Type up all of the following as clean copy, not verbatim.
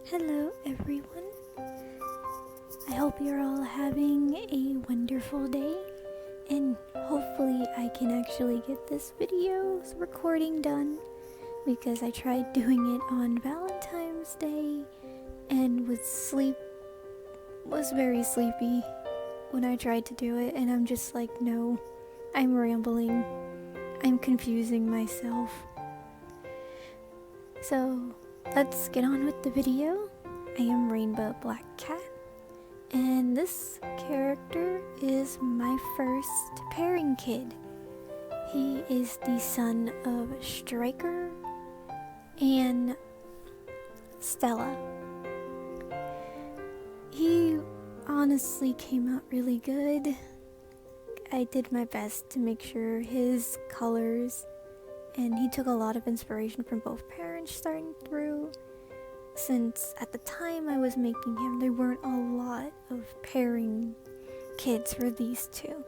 Hello everyone, I hope you're all having a wonderful day, and hopefully I can actually get this video's recording done, because I tried doing it on Valentine's Day and was very sleepy when I tried to do it, and I'm just like, no, I'm rambling, I'm confusing myself. So let's get on with the video. I am Rainbow Black Cat, and this character is my first pairing kid. He is the son of Striker and Stella. He honestly came out really good. I did my best to make sure his colors, and he took a lot of inspiration from both parents starting through, since at the time I was making him, there weren't a lot of pairing kids for these two.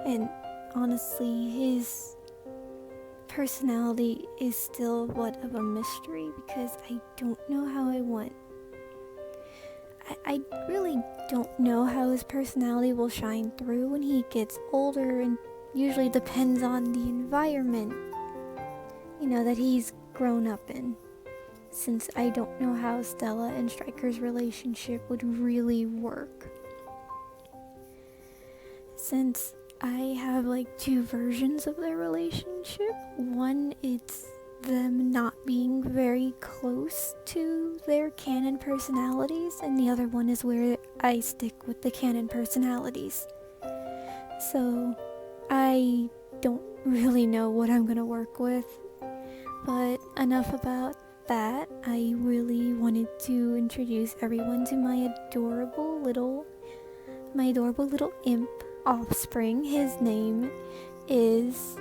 And honestly, his personality is still what of a mystery, because I don't know how I really don't know how his personality will shine through when he gets older, and usually depends on the environment, that he's grown up in, since I don't know how Stella and Striker's relationship would really work. Since I have two versions of their relationship. One, it's them not being very close to their canon personalities, and the other one is where I stick with the canon personalities. So I don't really know what I'm gonna work with, but enough about that. I really wanted to introduce everyone to my adorable little imp offspring. His name is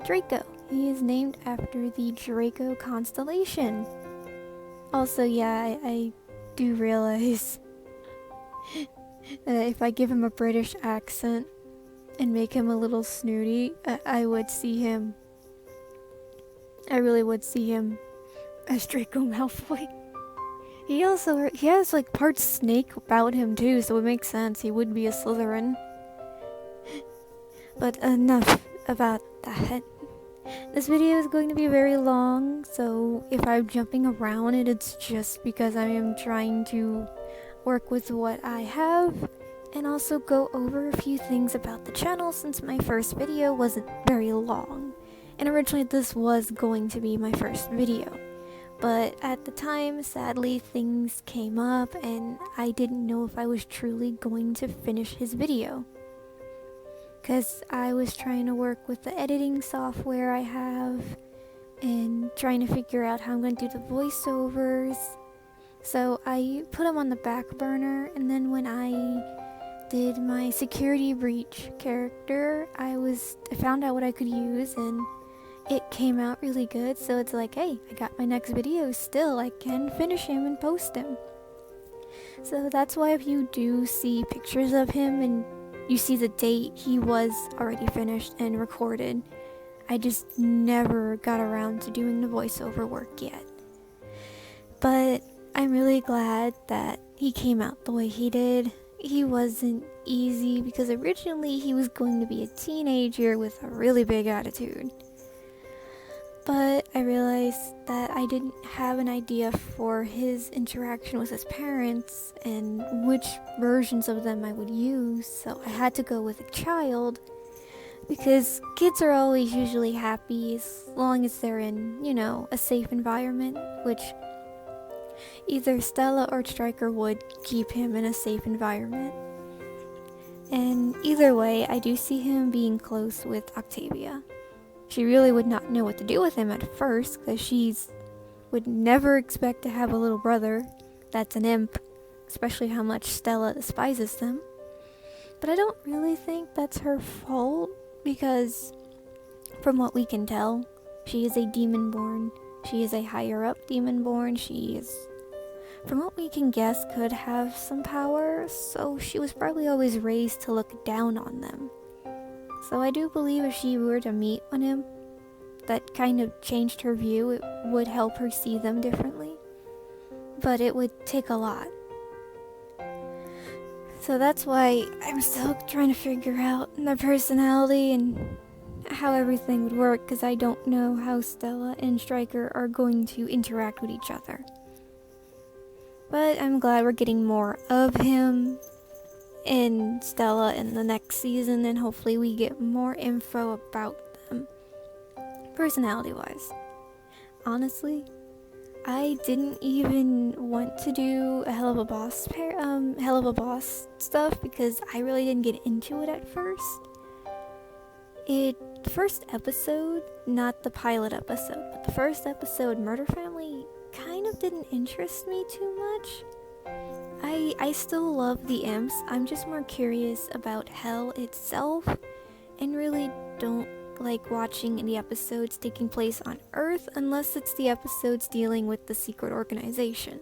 Draco. He is named after the Draco constellation. Also, yeah, I do realize that if I give him a British accent and make him a little snooty, I really would see him as Draco Malfoy. He has part snake about him too, so it makes sense. He would be a Slytherin. But enough about that. This video is going to be very long, so if I'm jumping around it's just because I am trying to work with what I have, and also go over a few things about the channel, since my first video wasn't very long. And originally this was going to be my first video, but at the time, sadly, things came up and I didn't know if I was truly going to finish his video, because I was trying to work with the editing software I have and trying to figure out how I'm going to do the voiceovers. So I put him on the back burner, and then when I did my security breach character, I found out what I could use, and it came out really good. So it's like, hey, I got my next video still. I can finish him and post him. So that's why if you do see pictures of him and you see the date, he was already finished and recorded. I just never got around to doing the voiceover work yet. But I'm really glad that he came out the way he did. He wasn't easy, because originally he was going to be a teenager with a really big attitude. But I realized that I didn't have an idea for his interaction with his parents and which versions of them I would use, so I had to go with a child, because kids are always usually happy as long as they're in, a safe environment, which either Stella or Striker would keep him in a safe environment. And either way, I do see him being close with Octavia. She really would not know what to do with him at first, because she would never expect to have a little brother that's an imp, especially how much Stella despises them. But I don't really think that's her fault, because from what we can tell, she is a demon-born. She is a higher-up demon-born. She is, from what we can guess, could have some power, so she was probably always raised to look down on them. So I do believe if she were to meet an imp that kind of changed her view, it would help her see them differently. but it would take a lot. So that's why I'm still trying to figure out their personality and how everything would work, because I don't know how Stella and Striker are going to interact with each other. But I'm glad we're getting more of him and Stella in the next season, and hopefully we get more info about them personality-wise. Honestly, I didn't even want to do a Helluvaboss stuff because I really didn't get into it at first. The first episode, not the pilot episode, but the first episode, Murder Family, kind of didn't interest me too much. I still love the imps. I'm just more curious about hell itself, and really don't like watching the episodes taking place on Earth unless it's the episodes dealing with the secret organization.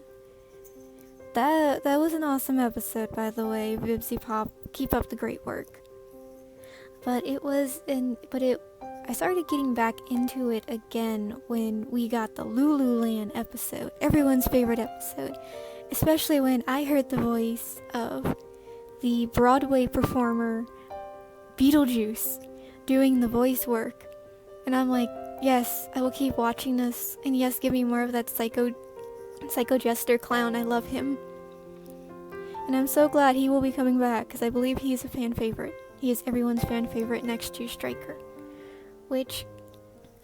That was an awesome episode, by the way. Vibsy Pop, keep up the great work. I started getting back into it again when we got the Lululand episode, everyone's favorite episode, especially when I heard the voice of the Broadway performer Beetlejuice doing the voice work, and I'm like, yes, I will keep watching this, and yes, give me more of that psycho jester clown. I love him, and I'm so glad he will be coming back because I believe he's a fan favorite. He is everyone's fan favorite next to Striker, which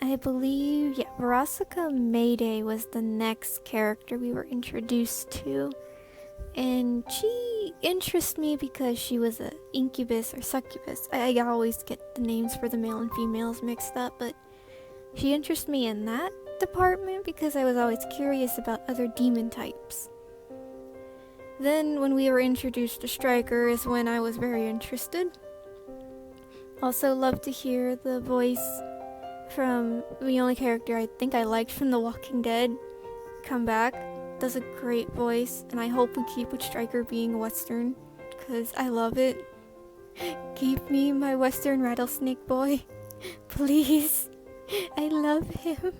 I believe, Verasika Mayday was the next character we were introduced to, and she interests me because she was a incubus or succubus. I always get the names for the male and females mixed up, but she interests me in that department because I was always curious about other demon types. Then when we were introduced to Striker is when I was very interested. Also love to hear the voice from the only character I think I liked from The Walking Dead come back. Does a great voice, and I hope we keep with Striker being Western, because I love it. Keep me my Western rattlesnake boy, please. I love him.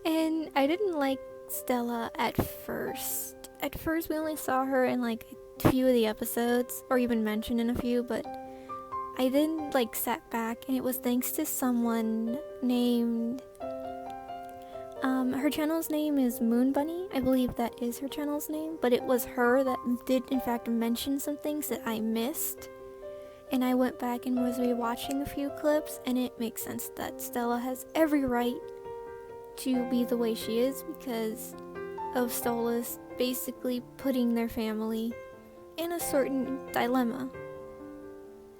And I didn't like Stella at first. At first we only saw her in like a few of the episodes, or even mentioned in a few, but I then sat back, and it was thanks to someone named her channel's name is Moon Bunny. I believe that is her channel's name, but it was her that did in fact mention some things that I missed, and I went back and was rewatching a few clips, and it makes sense that Stella has every right to be the way she is because of Stolas basically putting their family in a certain dilemma,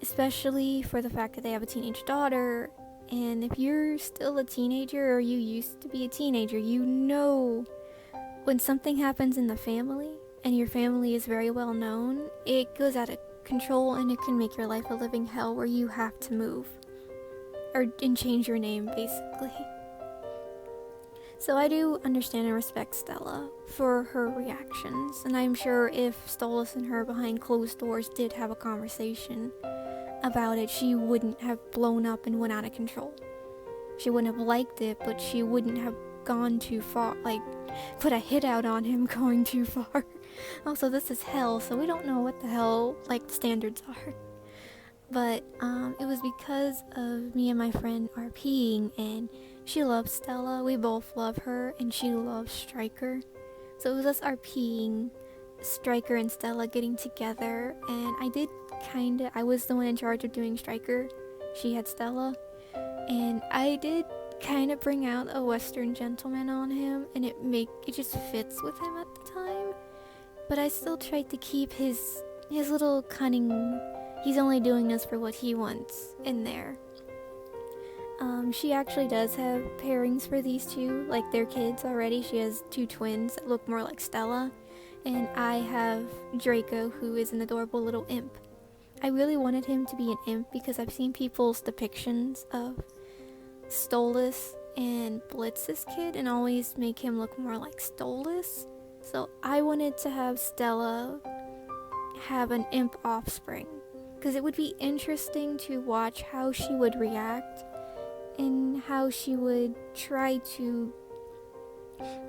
especially for the fact that they have a teenage daughter. And if you're still a teenager, or you used to be a teenager, you know when something happens in the family and your family is very well known, it goes out of control, and it can make your life a living hell where you have to move and change your name basically. So I do understand and respect Stella for her reactions, and I'm sure if Stolas and her behind closed doors did have a conversation about it, she wouldn't have blown up and went out of control. She wouldn't have liked it, but she wouldn't have gone too far, put a hit out on him going too far. Also, this is hell, so we don't know what the hell the standards are. But it was because of me and my friend RPing, and she loves Stella, we both love her, and she loves Striker. So it was us RPing, Striker and Stella getting together, and I was the one in charge of doing Striker. She had Stella, and I did kind of bring out a Western gentleman on him, and it just fits with him at the time. But I still tried to keep his little cunning, he's only doing this for what he wants in there. She actually does have pairings for these two, their kids already. She has two twins that look more like Stella, and I have Draco, who is an adorable little imp. I really wanted him to be an imp because I've seen people's depictions of Stolas and Blitz's kid and always make him look more like Stolas. So I wanted to have Stella have an imp offspring because it would be interesting to watch how she would react and how she would try to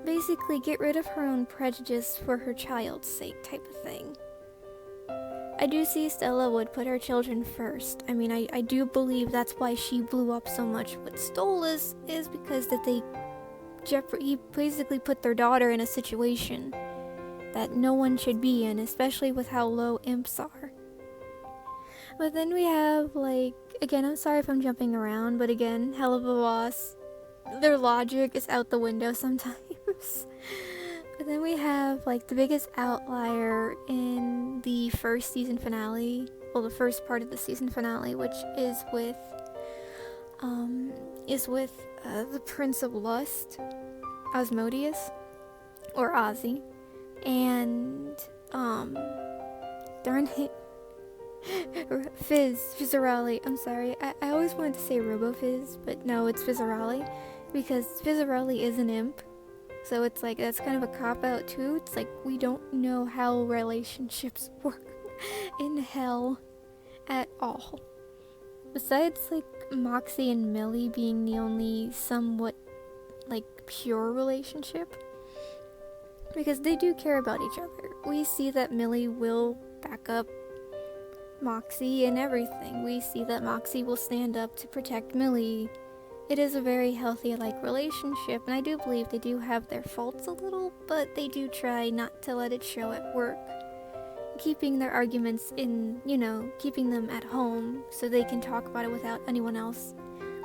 basically get rid of her own prejudice for her child's sake type of thing. I do see Stella would put her children first. I mean, I do believe that's why she blew up so much with Stolas, is because that he basically put their daughter in a situation that no one should be in, especially with how low imps are. But then we have, like, again, I'm sorry if I'm jumping around, but again, Helluvaboss, their logic is out the window sometimes. But then we have, like, the biggest outlier in the first season finale, well, the first part of the season finale, which is with the Prince of Lust, Osmodeus, or Ozzy, and, darn it, Fizzarali, I'm sorry, I always wanted to say RoboFizz, but no, it's Fizzarali, because Fizzarali is an imp, so it's like, that's kind of a cop-out too. It's like, we don't know how relationships work in hell at all. Besides, like, Moxie and Millie being the only somewhat, like, pure relationship, because they do care about each other. We see that Millie will back up Moxie and everything. We see that Moxie will stand up to protect Millie. It is a very healthy, like, relationship, and I do believe they do have their faults a little, but they do try not to let it show at work. Keeping their arguments in, keeping them at home so they can talk about it without anyone else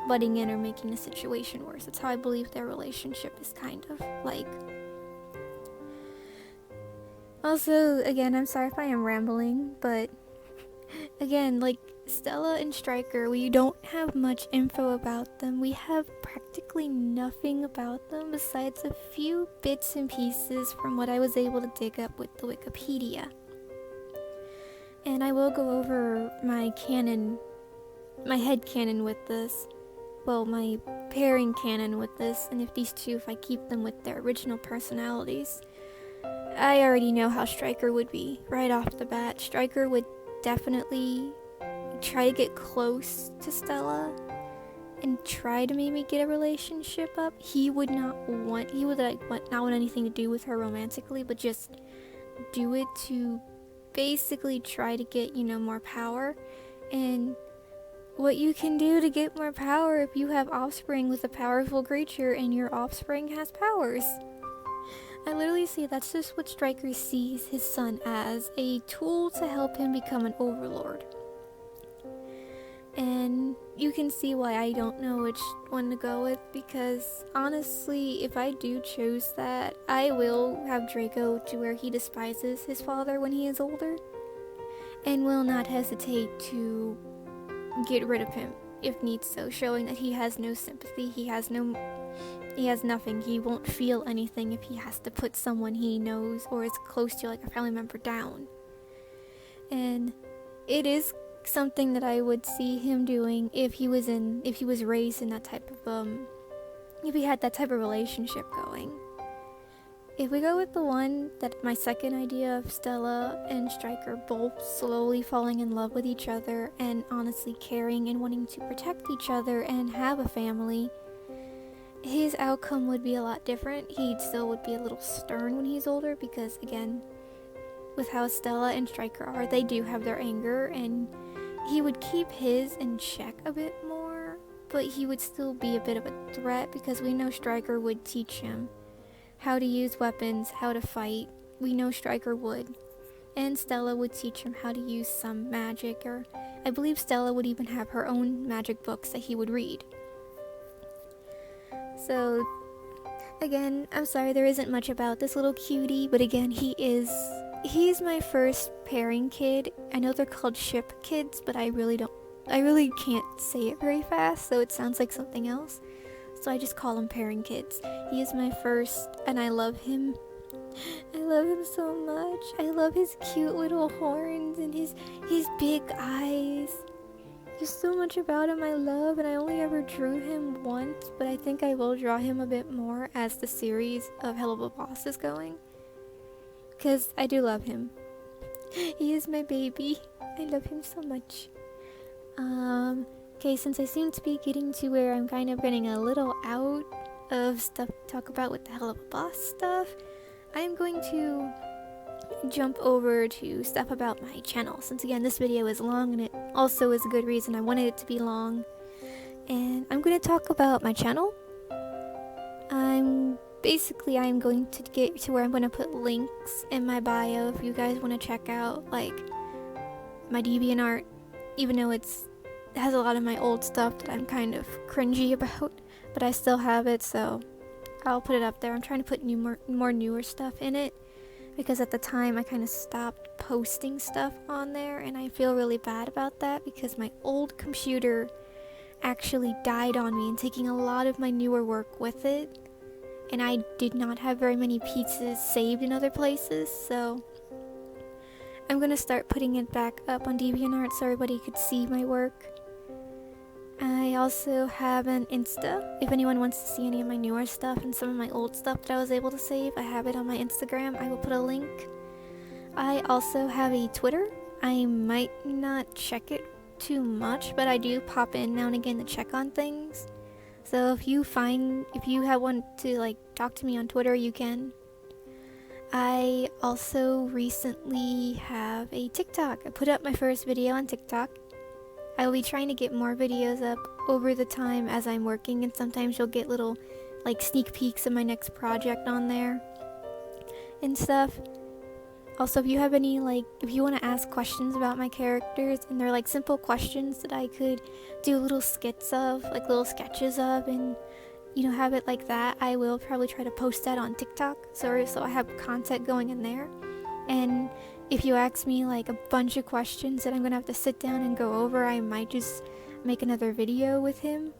butting in or making the situation worse. That's how I believe their relationship is kind of like. Also, again, I'm sorry if I am rambling, but again, like, Stella and Stryker, we don't have much info about them. We have practically nothing about them besides a few bits and pieces from what I was able to dig up with the Wikipedia. And I will go over my head canon with this. Well, my pairing canon with this, and if I keep them with their original personalities. I already know how Stryker would be right off the bat. Stryker would definitely try to get close to Stella and try to maybe get a relationship up. He would not want anything to do with her romantically, but just do it to basically try to get, more power. And what you can do to get more power if you have offspring with a powerful creature and your offspring has powers. I literally see that's just what Stryker sees his son as, a tool to help him become an overlord. And you can see why I don't know which one to go with, because honestly, if I do choose that, I will have Draco to where he despises his father when he is older, and will not hesitate to get rid of him if needs so, showing that he has no sympathy, he has nothing, he won't feel anything if he has to put someone he knows or is close to, like a family member, down. And it is something that I would see him doing if he was raised in that type of if he had that type of relationship going. If we go with the one that my second idea of Stella and Stryker both slowly falling in love with each other and honestly caring and wanting to protect each other and have a family, his outcome would be a lot different. He still would be a little stern when he's older, because again, with how Stella and Stryker are, they do have their anger, and he would keep his in check a bit more, but he would still be a bit of a threat, because we know Stryker would teach him how to use weapons, how to fight. We know Stryker would. And Stella would teach him how to use some magic, or I believe Stella would even have her own magic books that he would read. So, again, I'm sorry there isn't much about this little cutie, but again, he's my first pairing kid. I know they're called ship kids, but I really can't say it very fast, so it sounds like something else. So I just call him pairing kids. He is my first, and I love him. I love him so much. I love his cute little horns and his big eyes. There's so much about him I love, and I only ever drew him once, but I think I will draw him a bit more as the series of Helluvaboss is going, because I do love him. He is my baby. I love him so much. Okay, since I seem to be getting to where I'm kind of running a little out of stuff to talk about with the Helluvaboss stuff, I am going to jump over to stuff about my channel, since again this video is long and it also is a good reason I wanted it to be long. And I'm going to talk about my channel. I'm going to get to where I'm going to put links in my bio if you guys want to check out like my DeviantArt, even though it has a lot of my old stuff that I'm kind of cringy about, but I still have it, so I'll put it up there. I'm trying to put more newer stuff in it, because at the time I kind of stopped posting stuff on there, and I feel really bad about that because my old computer actually died on me and taking a lot of my newer work with it, and I did not have very many pieces saved in other places, so I'm gonna start putting it back up on DeviantArt so everybody could see my work. I also have an Insta. If anyone wants to see any of my newer stuff and some of my old stuff that I was able to save, I have it on my Instagram. I will put a link. I also have a Twitter. I might not check it too much, but I do pop in now and again to check on things. So if you want to like talk to me on Twitter, you can. I also recently have a TikTok. I put up my first video on TikTok. I will be trying to get more videos up over the time as I'm working, and sometimes you'll get little like sneak peeks of my next project on there and stuff. Also, if you have any if you want to ask questions about my characters, and they're like simple questions that I could do little skits of, like little sketches of, and have it like that, I will probably try to post that on TikTok, so I have content going in there. And if you ask me like a bunch of questions that I'm gonna have to sit down and go over, I might just make another video with him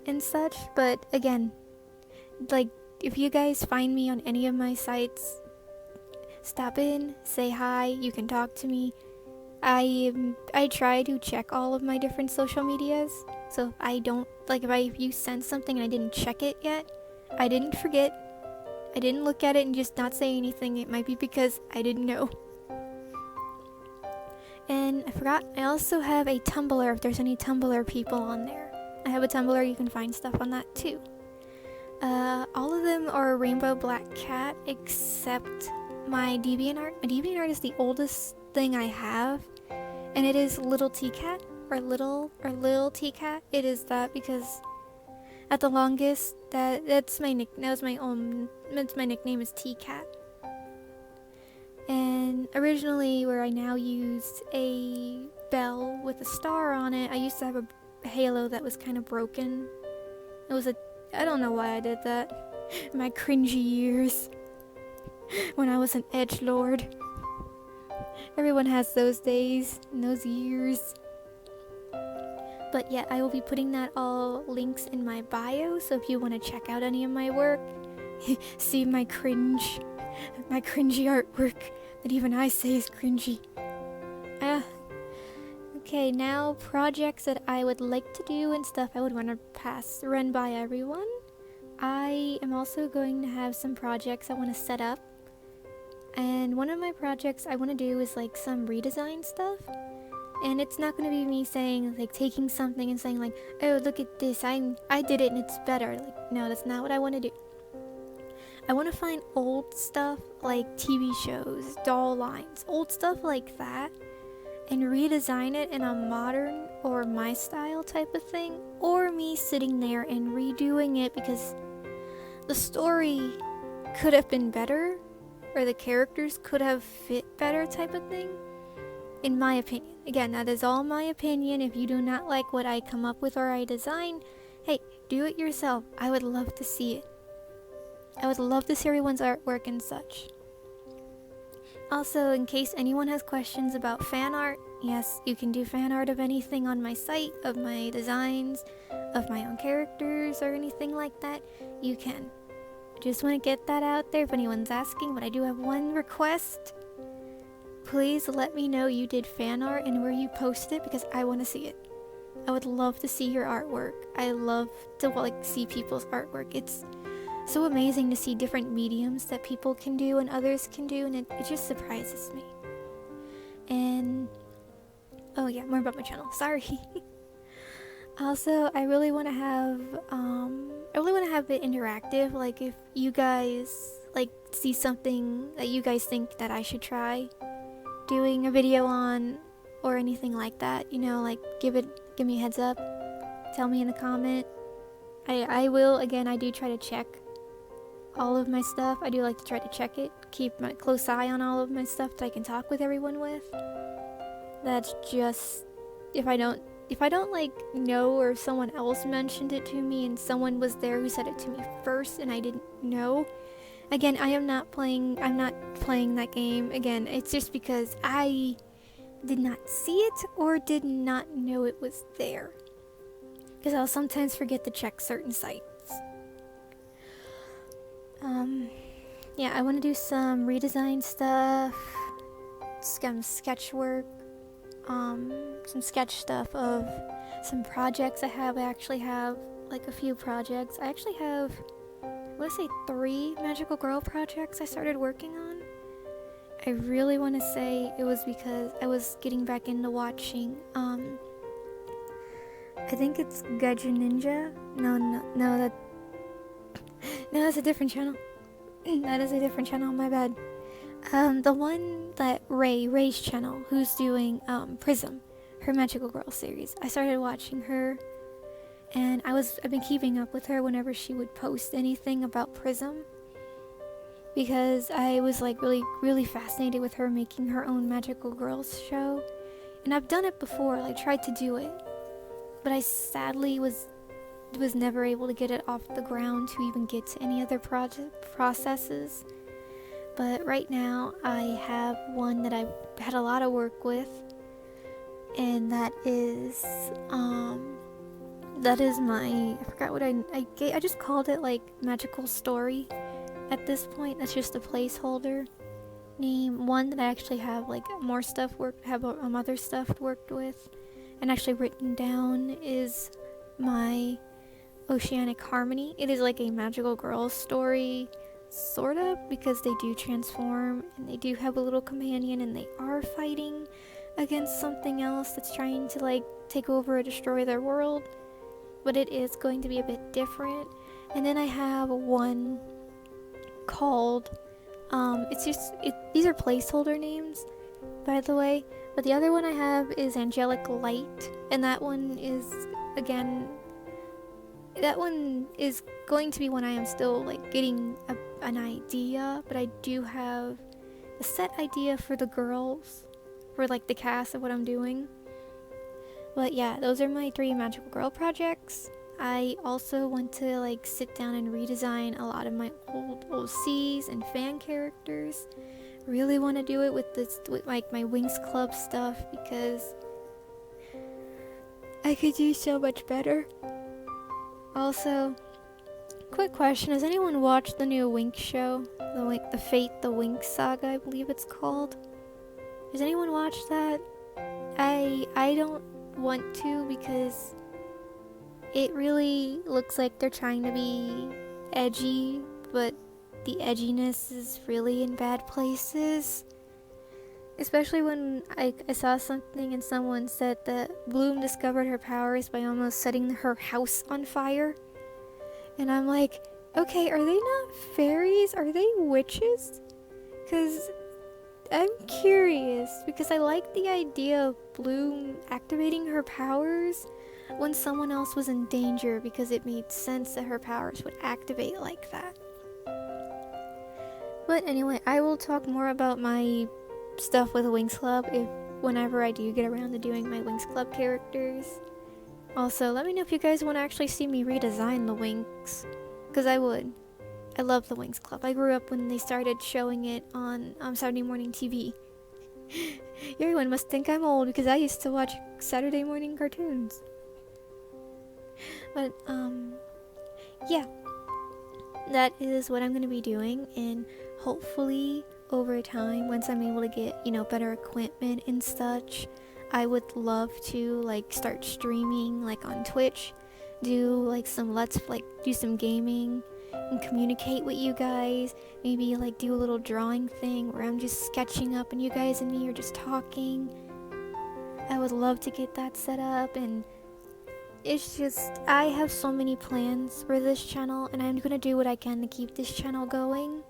and such. But again, like if you guys find me on any of my sites, stop in, say hi, you can talk to me. I try to check all of my different social medias, so if I don't, if you send something and I didn't check it yet, I didn't forget, I didn't look at it and just not say anything, it might be because I didn't know. And I forgot, I also have a Tumblr if there's any Tumblr people on there. I have a Tumblr, you can find stuff on that too. All of them are Rainbow Black Cat except my DeviantArt. My DeviantArt is the oldest thing I have, and it is Little T Cat, or Little T Cat. It is that because at the longest that's my nickname is T Cat. And originally, where I now used a bell with a star on it, I used to have a halo that was kind of broken. I don't know why I did that. My cringy years when I was an edgelord. Everyone has those days and those years. But yeah, I will be putting that all links in my bio, so if you want to check out any of my work, see my cringy artwork that even I say is cringy. Okay, now projects that I would like to do and stuff I would want to run by everyone. I am also going to have some projects I want to set up. And one of my projects I want to do is like some redesign stuff. And it's not going to be me saying, like, taking something and saying like, oh, look at this, I did it and it's better. Like, no, that's not what I want to do. I want to find old stuff like TV shows, doll lines, old stuff like that, and redesign it in a modern or my style type of thing, or me sitting there and redoing it because the story could have been better, or the characters could have fit better type of thing, in my opinion. Again, that is all my opinion. If you do not like what I come up with or I design, hey, do it yourself. I would love to see it. I would love to see everyone's artwork and such. Also, in case anyone has questions about fan art, yes, you can do fan art of anything on my site, of my designs, of my own characters, or anything like that, you can. Just want to get that out there if anyone's asking, but I do have one request. Please let me know you did fan art and where you posted it, because I want to see it. I would love to see your artwork. I love to see people's artwork. It's so amazing to see different mediums that people can do and others can do, and it just surprises me. And oh yeah, more about my channel, sorry. Also, I really want to have it interactive. Like if you guys like see something that you guys think that I should try doing a video on or anything like that, you know, like give me a heads up. Tell me in the comment. I will, again, I do try to check all of my stuff. I do like to try to check it. Keep my close eye on all of my stuff that I can talk with everyone with. That's just if I don't like know, or someone else mentioned it to me and someone was there who said it to me first and I didn't know. Again, I'm not playing that game. Again, it's just because I did not see it or did not know it was there. Because I'll sometimes forget to check certain sites. Yeah, I want to do some redesign stuff, some sketch work, some sketch stuff of some projects I have. I actually have like a few projects. I actually have, I want to say 3 magical girl projects I started working on. I really want to say it was because I was getting back into watching, I think it's Gaija Ninja. No, that's a different channel. That is a different channel, my bad. The one that Ray's channel, who's doing Prism, her Magical Girl series. I started watching her, and I've been keeping up with her whenever she would post anything about Prism, because I was like really fascinated with her making her own Magical Girls show. And I've done it before, like tried to do it, but I sadly was never able to get it off the ground to even get to any other processes. But right now I have one that I've had a lot of work with, and that is my, I forgot what I just called it like Magical Story at this point. That's just a placeholder name. One that I actually have like more stuff other stuff worked with and actually written down is my Oceanic Harmony. It is like a magical girl story, sort of, because they do transform and they do have a little companion and they are fighting against something else that's trying to like take over or destroy their world, but it is going to be a bit different. And then I have one called these are placeholder names, by the way, but the other one I have is Angelic Light, and that one is going to be when I am still like getting an idea, but I do have a set idea for the girls, for like the cast of what I'm doing. But yeah, those are my 3 magical girl projects. I also want to like sit down and redesign a lot of my old OCs and fan characters. Really want to do it with like my Wings Club stuff, because I could do so much better. Also, quick question, has anyone watched the new Winx show? The Fate the Winx saga, I believe it's called. Has anyone watched that? I don't want to, because it really looks like they're trying to be edgy, but the edginess is really in bad places. Especially when I saw something and someone said that Bloom discovered her powers by almost setting her house on fire. And I'm like, okay, are they not fairies? Are they witches? Because I'm curious, because I like the idea of Bloom activating her powers when someone else was in danger, because it made sense that her powers would activate like that. But anyway, I will talk more about my stuff with Winx Club whenever I do get around to doing my Winx Club characters. Also, let me know if you guys want to actually see me redesign the Winx, because I would. I love the Winx Club. I grew up when they started showing it on Saturday morning TV. Everyone must think I'm old because I used to watch Saturday morning cartoons. But yeah, that is what I'm going to be doing, and hopefully over time, once I'm able to get, better equipment and such, I would love to like start streaming like on Twitch, do some gaming and communicate with you guys. Maybe like do a little drawing thing where I'm just sketching up and you guys and me are just talking. I would love to get that set up, and It's just, I have so many plans for this channel, and I'm gonna do what I can to keep this channel going.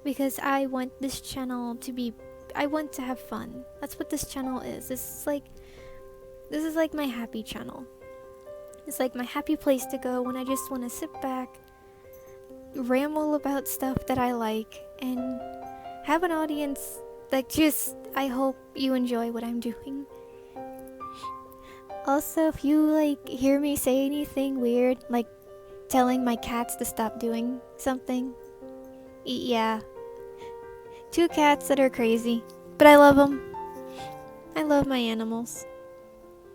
Because I want this channel to be, I want to have fun. That's what this channel is. This is like my happy channel. It's like my happy place to go when I just want to sit back, ramble about stuff that I like, and have an audience that just, I hope you enjoy what I'm doing. Also, if you like hear me say anything weird, like telling my cats to stop doing something, yeah. 2 cats that are crazy, but I love them. I love my animals.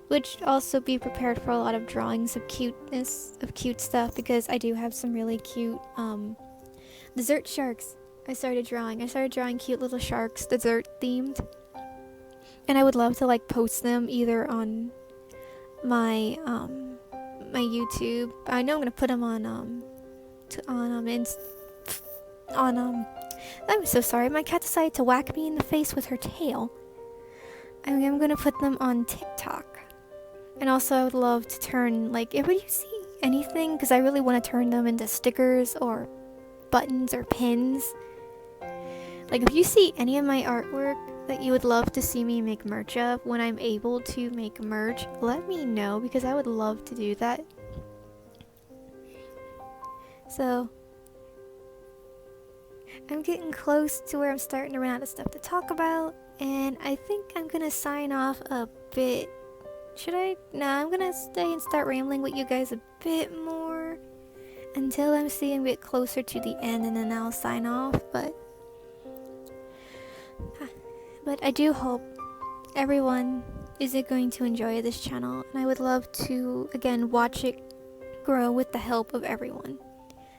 Which also be prepared for a lot of drawings of cuteness, of cute stuff, because I do have some really cute dessert sharks. I started drawing cute little sharks, dessert themed, and I would love to like post them either on my my YouTube. I know I'm gonna put them on I'm so sorry. My cat decided to whack me in the face with her tail. I'm gonna put them on TikTok. And also I would love to turn, like, if you see anything, because I really want to turn them into stickers or buttons or pins. Like, if you see any of my artwork that you would love to see me make merch of when I'm able to make merch, let me know, because I would love to do that. So, I'm getting close to where I'm starting to run out of stuff to talk about, and I think I'm gonna sign off a bit. Should I? Nah, I'm gonna stay and start rambling with you guys a bit more until I'm seeing a bit closer to the end, and then I'll sign off. But I do hope everyone is going to enjoy this channel, and I would love to again watch it grow with the help of everyone,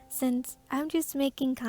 since I'm just making content.